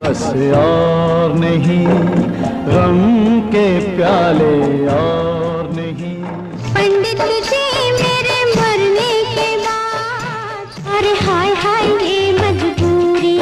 बस और नहीं गम के प्याले और नहीं। पंडित जी मेरे मरने के बाद, अरे हाय हाय ये मजबूरी,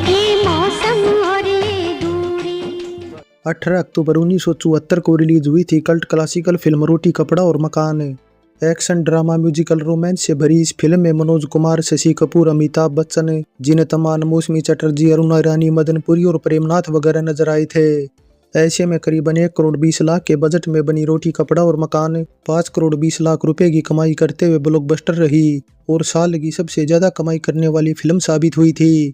ये मौसम और ये दूरी। 18 अक्टूबर 1974 को रिलीज हुई थी कल्ट क्लासिकल फिल्म रोटी कपड़ा और मकान। एक्शन ड्रामा म्यूजिकल रोमांस से भरी इस फिल्म में मनोज कुमार, शशि कपूर, अमिताभ बच्चन, जीनत अमान, मौसमी चटर्जी, अरुणा ईरानी, मदन पुरी और प्रेमनाथ वगैरह नजर आए थे। ऐसे में करीबन 1 करोड़ 20 लाख के बजट में बनी रोटी कपड़ा और मकान 5 करोड़ 20 लाख रुपए की कमाई करते हुए ब्लॉकबस्टर रही और साल की सबसे ज्यादा कमाई करने वाली फिल्म साबित हुई थी।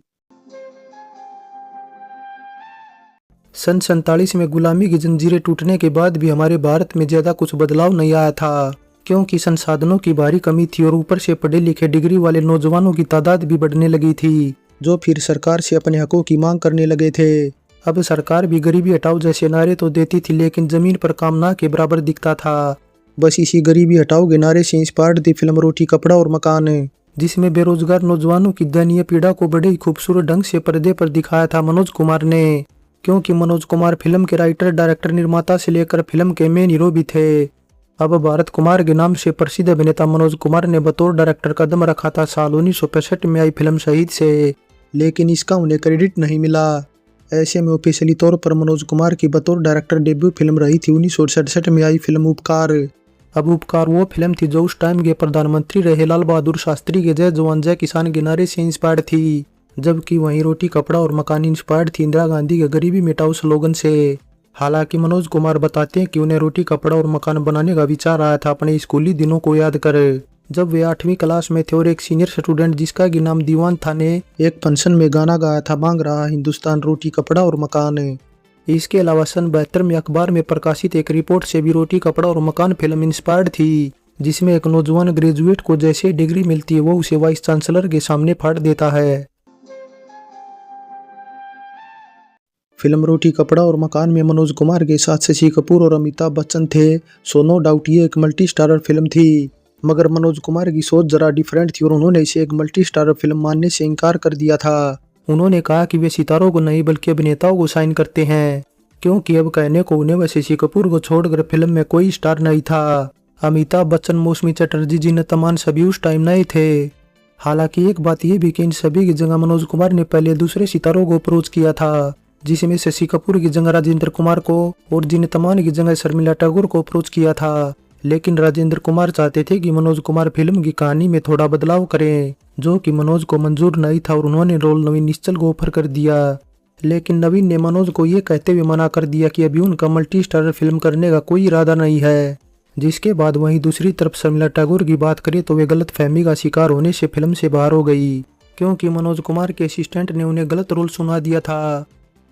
सन 47 में गुलामी की जंजीरें टूटने के बाद भी हमारे भारत में ज्यादा कुछ बदलाव नहीं आया था, क्योंकि संसाधनों की भारी कमी थी और ऊपर से पढ़े लिखे डिग्री वाले नौजवानों की तादाद भी बढ़ने लगी थी, जो फिर सरकार से अपने हकों की मांग करने लगे थे। अब सरकार भी गरीबी हटाओ जैसे नारे तो देती थी, लेकिन जमीन पर काम ना के बराबर दिखता था। बस इसी गरीबी हटाओ के नारे से इंस्पायर्ड थी फिल्म रोटी कपड़ा और मकान, जिसमें बेरोजगार नौजवानों की दयनीय पीड़ा को बड़े ही खूबसूरत ढंग से पर्दे पर दिखाया था मनोज कुमार ने, क्योंकि मनोज कुमार फिल्म के राइटर, डायरेक्टर, निर्माता से लेकर फिल्म के मेन हीरो भी थे। अब भारत कुमार के नाम से प्रसिद्ध अभिनेता मनोज कुमार ने बतौर डायरेक्टर कदम रखा था साल 1965 में आई फिल्म शहीद से, लेकिन इसका उन्हें क्रेडिट नहीं मिला। ऐसे में ऑफिशियली तौर पर मनोज कुमार की बतौर डायरेक्टर डेब्यू फिल्म रही थी 1967 में आई फिल्म उपकार। अब उपकार वो फिल्म थी जो उस टाइम के प्रधानमंत्री रहे लाल बहादुर शास्त्री के जय जवान जय किसान के नारे से इंस्पायर्ड थी, जबकि वहीं रोटी कपड़ा और मकान इंस्पायर्ड थी इंदिरा गांधी के गरीबी मिटाओ स्लोगन से। हालांकि मनोज कुमार बताते हैं कि उन्हें रोटी कपड़ा और मकान बनाने का विचार आया था अपने स्कूली दिनों को याद कर, जब वे 8वीं क्लास में थे और एक सीनियर स्टूडेंट जिसका कि नाम दीवान था ने एक फंक्शन में गाना गाया था, मांग रहा हिंदुस्तान रोटी कपड़ा और मकान। इसके अलावा सन 72 में अखबार में प्रकाशित एक रिपोर्ट से भी रोटी कपड़ा और मकान फिल्म इंस्पायर्ड थी, जिसमें एक नौजवान ग्रेजुएट को जैसे डिग्री मिलती है वो उसे वाइस चांसलर के सामने फाड़ देता है। फिल्म रोटी कपड़ा और मकान में मनोज कुमार के साथ शशि कपूर और अमिताभ बच्चन थे, सो नो डाउट ये एक मल्टी स्टारर फिल्म थी। मगर मनोज कुमार की सोच जरा डिफरेंट थी और उन्होंने इसे एक मल्टी स्टारर फिल्म मानने से इनकार कर दिया था। उन्होंने कहा कि वे सितारों को नहीं बल्कि अभिनेताओं को साइन करते हैं, क्योंकि अब कहने को उन्हें व शशि कपूर को छोड़कर फिल्म में कोई स्टार नहीं था। अमिताभ बच्चन, मौसमी चटर्जी, जीनत अमान सभी उस टाइम नहीं थे। हालांकि एक बात यह भी कि इन सभी की जगह मनोज कुमार ने पहले दूसरे सितारों को अप्रोच किया था, जिसमें शशि कपूर की जगह राजेंद्र कुमार को और जीनत अमान की जगह शर्मिला टैगोर को अप्रोच किया था। लेकिन राजेंद्र कुमार चाहते थे कि मनोज कुमार फिल्म की कहानी में थोड़ा बदलाव करें, जो कि मनोज को मंजूर नहीं था और उन्होंने रोल नवीन निश्चल को ऑफर कर दिया। लेकिन नवीन ने मनोज को ये कहते हुए मना कर दिया कि अभी उनका मल्टी स्टारर फिल्म करने का कोई इरादा नहीं है। जिसके बाद वहीं दूसरी तरफ शर्मिला टैगोर की बात करें तो वे गलत फहमी का शिकार होने से फिल्म से बाहर हो गई, क्योंकि मनोज कुमार के असिस्टेंट ने उन्हें गलत रोल सुना दिया था।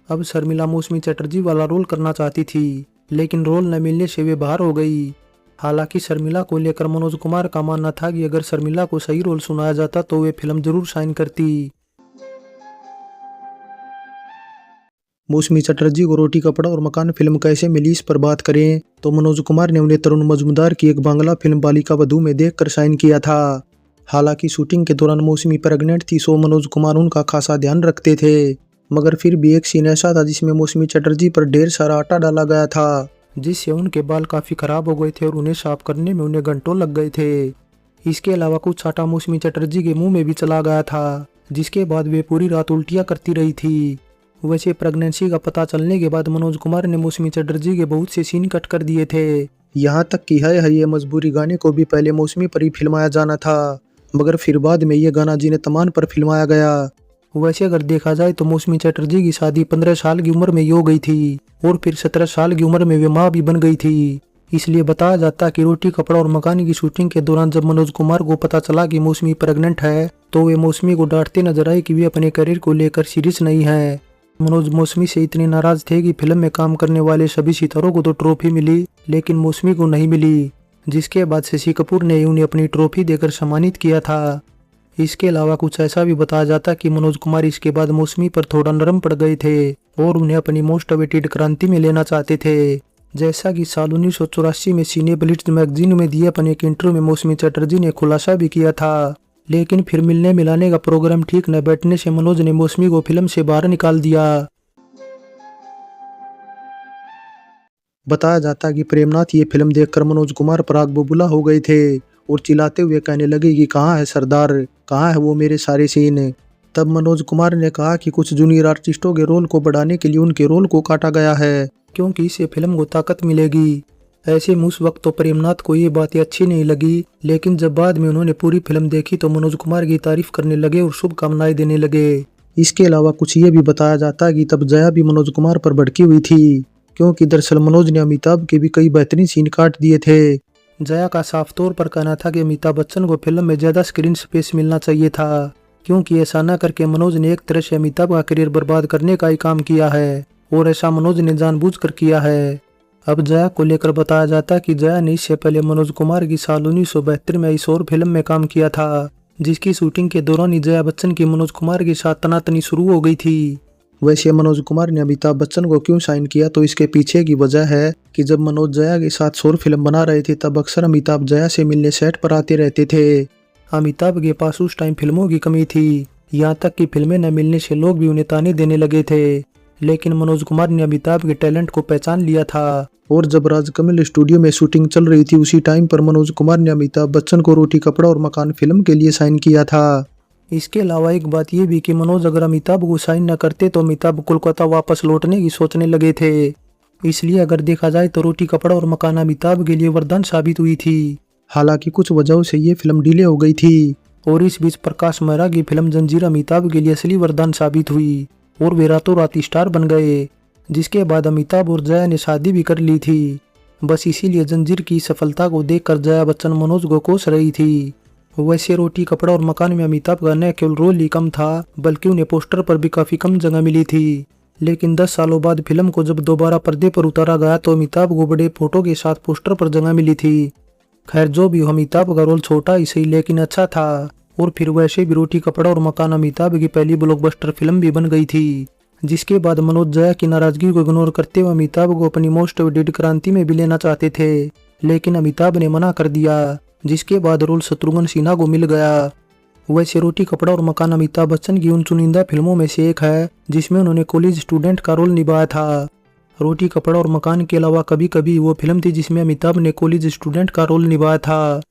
अब शर्मिला मौसमी चटर्जी वाला रोल करना चाहती थी, लेकिन रोल न मिलने से वे बाहर हो गई। हालांकि शर्मिला को लेकर मनोज कुमार का मानना था कि अगर शर्मिला को सही रोल सुनाया जाता तो वे फिल्म जरूर साइन करती। मौसमी चटर्जी को रोटी कपड़ा और मकान फिल्म कैसे मिली इस पर बात करें तो मनोज कुमार ने उन्हें तरुण मजूमदार की एक बांग्ला फिल्म बालिका वधू में देखकर साइन किया था। हालांकि शूटिंग के दौरान मौसमी प्रेग्नेंट थी, सो मनोज कुमार उनका खासा ध्यान रखते थे। मगर फिर भी एक सीन ऐसा था जिसमें मौसमी चटर्जी पर ढेर सारा आटा डाला गया था, जिससे उनके बाल काफी खराब हो गए थे और उन्हें साफ करने में उन्हें घंटों लग गए थे। इसके अलावा कुछ आटा मौसमी चटर्जी के मुंह में भी चला गया था, जिसके बाद वे पूरी रात उल्टियां करती रही थी। वैसे प्रेगनेंसी का पता चलने के बाद मनोज कुमार ने मौसमी चटर्जी के बहुत से सीन कट कर दिए थे। यहाँ तक कि है ये मजबूरी गाने को भी पहले मौसमी पर ही फिल्माया जाना था, मगर फिर बाद में ये गाना जीनत अमान पर फिल्माया गया। वैसे अगर देखा जाए तो मौसमी चटर्जी की शादी 15 साल की उम्र में ही हो गई थी और फिर 17 साल की उम्र में वे माँ भी बन गई थी। इसलिए बताया जाता कि रोटी कपड़ा और मकान की शूटिंग के दौरान जब मनोज कुमार को पता चला कि मौसमी प्रेग्नेंट है तो वे मौसमी को डांटते नजर आए कि वे अपने करियर को लेकर सीरियस नहीं है। मनोज मौसमी से इतने नाराज थे कि फिल्म में काम करने वाले सभी सितारों को तो ट्रॉफी मिली, लेकिन मौसमी को नहीं मिली, जिसके बाद शशि कपूर ने उन्हें अपनी ट्रॉफी देकर सम्मानित किया था। इसके अलावा कुछ ऐसा भी बताया जाता कि मनोज कुमार इसके बाद मौसमी पर थोड़ा नरम पड़ गए थे और उन्हें अपनी मोस्ट अवेटेड क्रांति में लेना चाहते थे। जैसा कि साल 1984 में सीने ब्लिट्ज मैगजीन में दिए अपने एक इंटरव्यू में मौसमी चटर्जी ने खुलासा भी किया था। लेकिन फिर मिलने मिलाने का प्रोग्राम ठीक न बैठने से मनोज ने मौसमी को फिल्म से बाहर निकाल दिया। बताया जाता है कि प्रेमनाथ ये फिल्म देखकर मनोज कुमार पर आग बबूला हो गए थे और चिल्लाते हुए कहने लगे कि कहाँ है सरदार, कहाँ है वो मेरे सारे सीन। तब मनोज कुमार ने कहा कि कुछ जूनियर आर्टिस्टों के रोल को बढ़ाने के लिए उनके रोल को काटा गया है, क्योंकि इससे फिल्म को ताकत मिलेगी। ऐसे में उस वक्त तो प्रेमनाथ को ये बातें अच्छी नहीं लगी, लेकिन जब बाद में उन्होंने पूरी फिल्म देखी तो मनोज कुमार की तारीफ करने लगे और शुभकामनाएं देने लगे। इसके अलावा कुछ ये भी बताया जाता है कि तब जया भी मनोज कुमार पर भड़की हुई थी, क्योंकि दरअसल मनोज ने अमिताभ के भी कई बेहतरीन सीन काट दिए थे। जया का साफ तौर पर कहना था कि अमिताभ बच्चन को फिल्म में ज्यादा स्क्रीन स्पेस मिलना चाहिए था, क्योंकि ऐसा न करके मनोज ने एक तरह से अमिताभ का करियर बर्बाद करने का ही काम किया है, और ऐसा मनोज ने जानबूझकर किया है। अब जया को लेकर बताया जाता है कि जया ने इससे पहले मनोज कुमार की साल 1972 में इस और फिल्म में काम किया था, जिसकी शूटिंग के दौरान ही जया बच्चन की मनोज कुमार के साथ तनातनी शुरू हो गई थी। वैसे मनोज कुमार ने अमिताभ बच्चन को क्यों साइन किया, तो इसके पीछे की वजह है कि जब मनोज जया के साथ शोर फिल्म बना रहे थे तब अक्सर अमिताभ जया से मिलने सेट पर आते रहते थे। अमिताभ के पास उस टाइम फिल्मों की कमी थी, यहाँ तक कि फिल्में न मिलने से लोग भी उन्हें ताने देने लगे थे, लेकिन मनोज कुमार ने अमिताभ के टैलेंट को पहचान लिया था। और जब राजकमल स्टूडियो में शूटिंग चल रही थी उसी टाइम पर मनोज कुमार ने अमिताभ बच्चन को रोटी कपड़ा और मकान फिल्म के लिए साइन किया था। इसके अलावा एक बात ये भी कि मनोज अगर अमिताभ को साइन न करते तो अमिताभ कोलकाता वापस लौटने की सोचने लगे थे। इसलिए अगर देखा जाए तो रोटी कपड़ा और मकान अमिताभ के लिए वरदान साबित हुई थी। हालांकि कुछ वजहों से ये फिल्म डिले हो गई थी, और इस बीच प्रकाश मेहरा की फिल्म जंजीर अमिताभ के लिए असली वरदान साबित हुई और वे रातों रात स्टार बन गए, जिसके बाद अमिताभ और जया ने शादी भी कर ली थी। बस इसीलिए जंजीर की सफलता को देखकर जया बच्चन मनोज को कोस रही थी। वैसे रोटी कपड़ा और मकान में अमिताभ का न केवल रोल ही कम था, बल्कि उन्हें पोस्टर पर भी काफी कम जगह मिली थी। लेकिन 10 सालों बाद फिल्म को जब दोबारा पर्दे पर उतारा गया तो अमिताभ को बड़े फोटो के साथ पोस्टर पर जगह मिली थी। खैर जो भी हो, अमिताभ का रोल छोटा ही सही लेकिन अच्छा था। और फिर वैसे भी रोटी कपड़ा और मकान अमिताभ की पहली ब्लॉकबस्टर फिल्म भी बन गई थी, जिसके बाद मनोज जया की नाराजगी को इग्नोर करते हुए अमिताभ को अपनी मोस्ट अवेटेड क्रांति में भी लेना चाहते थे, लेकिन अमिताभ ने मना कर दिया, जिसके बाद रोल शत्रुघ्न सिन्हा को मिल गया। वैसे रोटी कपड़ा और मकान अमिताभ बच्चन की उन चुनिंदा फिल्मों में से एक है जिसमें उन्होंने कॉलेज स्टूडेंट का रोल निभाया था। रोटी कपड़ा और मकान के अलावा कभी कभी वो फिल्म थी जिसमें अमिताभ ने कॉलेज स्टूडेंट का रोल निभाया था।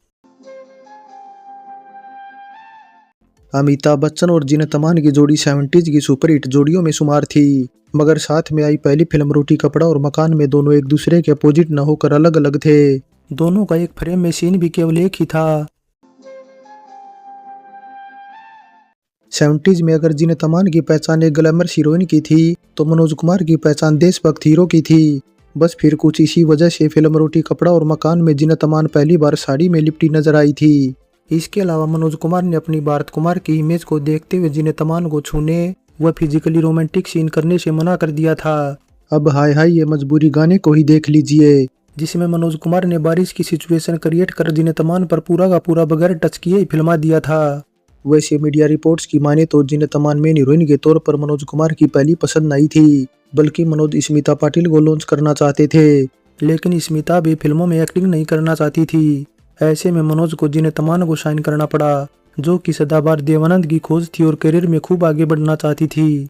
अमिताभ बच्चन और जीनत अमान की जोड़ी 70s की सुपरहिट जोड़ियों में शुमार थी, मगर साथ में आई पहली फिल्म रोटी कपड़ा और मकान में दोनों एक दूसरे के अपोजिट न होकर अलग अलग थे। दोनों का एक फ्रेम में सीन भी केवल एक ही था। 70s में अगर जीनत अमान की पहचान एक ग्लैमर हीरोइन की थी तो मनोज कुमार की पहचान देशभक्त हीरो की थी। बस फिर कुछ इसी वजह से फिल्म रोटी कपड़ा और मकान में जीनत अमान पहली बार साड़ी में लिपटी नजर आई थी। इसके अलावा मनोज कुमार ने अपनी भारत कुमार की इमेज को देखते हुए जीनत अमान को छूने व फिजिकली रोमांटिक सीन करने से मना कर दिया था। अब हाय हाय ये मजबूरी गाने को ही देख लीजिए, जिसमें मनोज कुमार ने बारिश की सिचुएशन क्रिएट कर जीनत अमान पर पूरा का पूरा बगैर टच किए ही फिल्मा दिया था। वैसे मीडिया रिपोर्ट्स की माने तो जीनत अमान मेन हीरोइन के तौर पर मनोज कुमार की पहली पसंद नहीं थी, बल्कि मनोज स्मिता पाटिल को लॉन्च करना चाहते थे, लेकिन स्मिता भी फिल्मों में एक्टिंग नहीं करना चाहती थी। ऐसे में मनोज को जीनत अमान को साइन करना पड़ा, जो कि सदाबहार देवानंद की खोज थी और करियर में खूब आगे बढ़ना चाहती थी।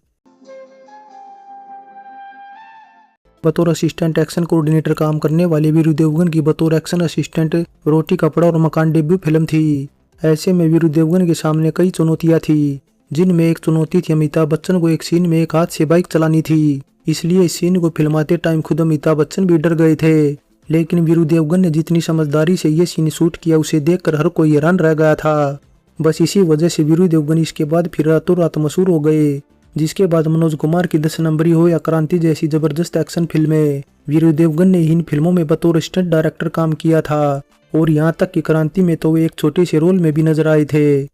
बतौर असिस्टेंट एक्शन कोऑर्डिनेटर काम करने वाले वीरू देवगन की बतौर एक्शन असिस्टेंट रोटी कपड़ा और मकान डेब्यू फिल्म थी। ऐसे में वीरू देवगन के सामने कई चुनौतियां थी, जिनमें एक चुनौती थी अमिताभ बच्चन को एक सीन में एक हाथ से बाइक चलानी थी। इसलिए इस सीन को फिल्माते टाइम खुद अमिताभ बच्चन भी डर गए थे, लेकिन वीरू देवगन ने जितनी समझदारी से ये सीन शूट किया उसे देखकर हर कोई हैरान रह गया था। बस इसी वजह से वीरू देवगन इसके बाद फिर रातों रात मशहूर हो गए, जिसके बाद मनोज कुमार की 10 नंबरी हो या क्रांति जैसी जबरदस्त एक्शन फिल्में वीरू देवगन ने इन फिल्मों में बतौर स्टंट डायरेक्टर काम किया था, और यहाँ तक कि क्रांति में तो वे एक छोटे से रोल में भी नजर आए थे।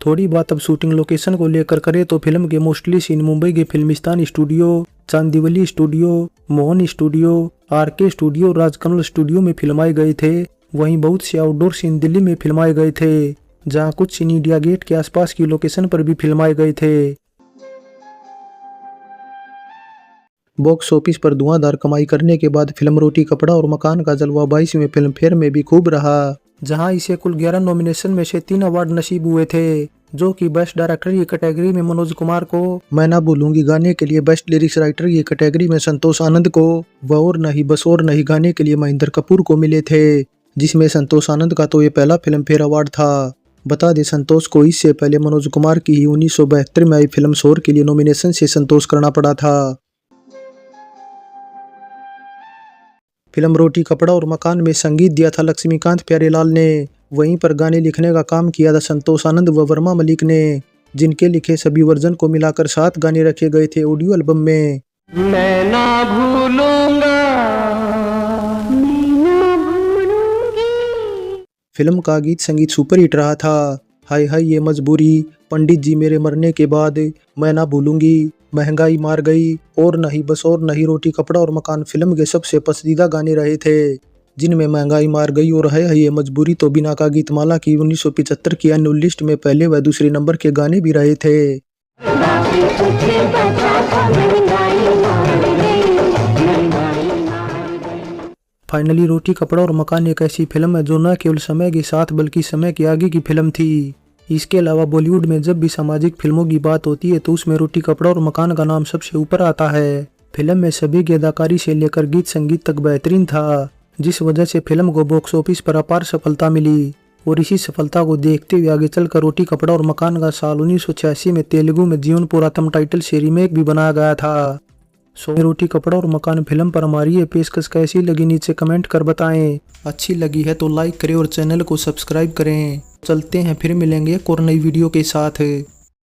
थोड़ी बात अब शूटिंग लोकेशन को लेकर करें तो फिल्म के मोस्टली सीन मुंबई के Filmistan studio, Chandivali studio, Mohan studio, RK studio, Rajkamal studio में फिल्माए गए थे। वहीं बहुत से आउटडोर सीन दिल्ली में फिल्माए गए थे, जहां कुछ सीन इंडिया गेट के आसपास की लोकेशन पर भी फिल्माए गए थे। बॉक्स ऑफिस पर धुआंधार कमाई करने के बाद फिल्म रोटी कपड़ा और मकान का जलवा 22वें फिल्म फेयर में भी खूब रहा, जहां इसे कुल 11 नॉमिनेशन में से 3 अवार्ड नसीब हुए थे, जो कि बेस्ट डायरेक्टर की कैटेगरी में मनोज कुमार को, मैं ना भूलूंगी गाने के लिए बेस्ट लिरिक्स राइटर की कैटेगरी में संतोष आनंद को, व और नहीं बस और नहीं गाने के लिए महेंद्र कपूर को मिले थे, जिसमें संतोष आनंद का तो ये पहला फिल्म फेयर अवार्ड था। बता दे संतोष को इससे पहले मनोज कुमार की ही 1972 में आई फिल्म शोर के लिए नॉमिनेशन से संतोष करना पड़ा था। फिल्म रोटी कपड़ा और मकान में संगीत दिया था लक्ष्मीकांत प्यारेलाल ने, वहीं पर गाने लिखने का काम किया था संतोष आनंद व वर्मा मलिक ने, जिनके लिखे सभी वर्जन को मिलाकर 7 गाने रखे गए थे ऑडियो एल्बम में। मैं ना भूलूंगा, फिल्म का गीत संगीत सुपर हिट रहा था। हाय हाय ये मजबूरी, पंडित जी मेरे मरने के बाद, मैं ना भूलूंगी, महंगाई मार गई, और नहीं बस और नहीं, रोटी कपड़ा और मकान फिल्म के सबसे पसंदीदा गाने रहे थे, जिनमें महंगाई मार गई और हाय हाय ये मजबूरी तो बिना का गीतमाला की 1975 की एनुअल लिस्ट में पहले व दूसरे नंबर के गाने भी रहे थे। फाइनली रोटी कपड़ा और मकान एक ऐसी फिल्म है जो न केवल समय के साथ बल्कि समय के आगे की फिल्म थी। इसके अलावा बॉलीवुड में जब भी सामाजिक फिल्मों की बात होती है तो उसमें रोटी कपड़ा और मकान का नाम सबसे ऊपर आता है। फिल्म में सभी की अदाकारी से लेकर गीत संगीत तक बेहतरीन था, जिस वजह से फिल्म को बॉक्स ऑफिस पर अपार सफलता मिली, और इसी सफलता को देखते हुए आगे चलकर रोटी कपड़ा और मकान का साल 1986 में तेलुगु में जीवन पोरातम टाइटल से रीमेक भी बनाया गया था। सो रोटी कपड़ा और मकान फिल्म पर हमारी ये पेशकश कैसी लगी नीचे कमेंट कर बताएं। अच्छी लगी है तो लाइक करें और चैनल को सब्सक्राइब करें। चलते हैं, फिर मिलेंगे एक और नई वीडियो के साथ।